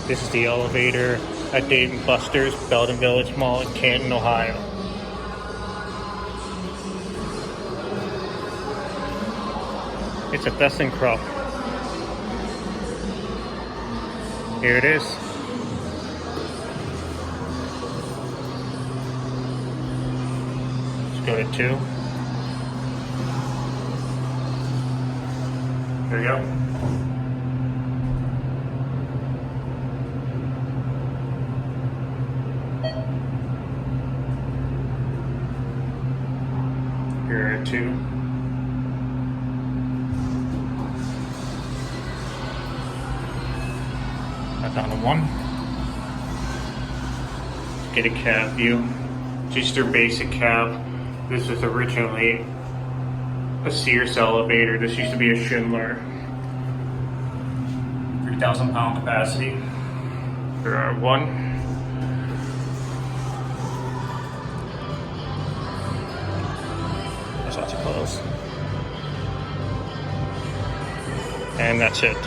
This is the elevator at Dave & Buster's, Belden Village Mall in Canton, Ohio. It's a ThyssenKrupp. Here it is. Let's go to 2. There you go. Here are 2. Got down to 1. Let's get a cab view. Just their basic cab. This was originally a Sears elevator. This used to be a Schindler. 3,000 pound capacity. There are 1. That's lots of clothes. And that's it.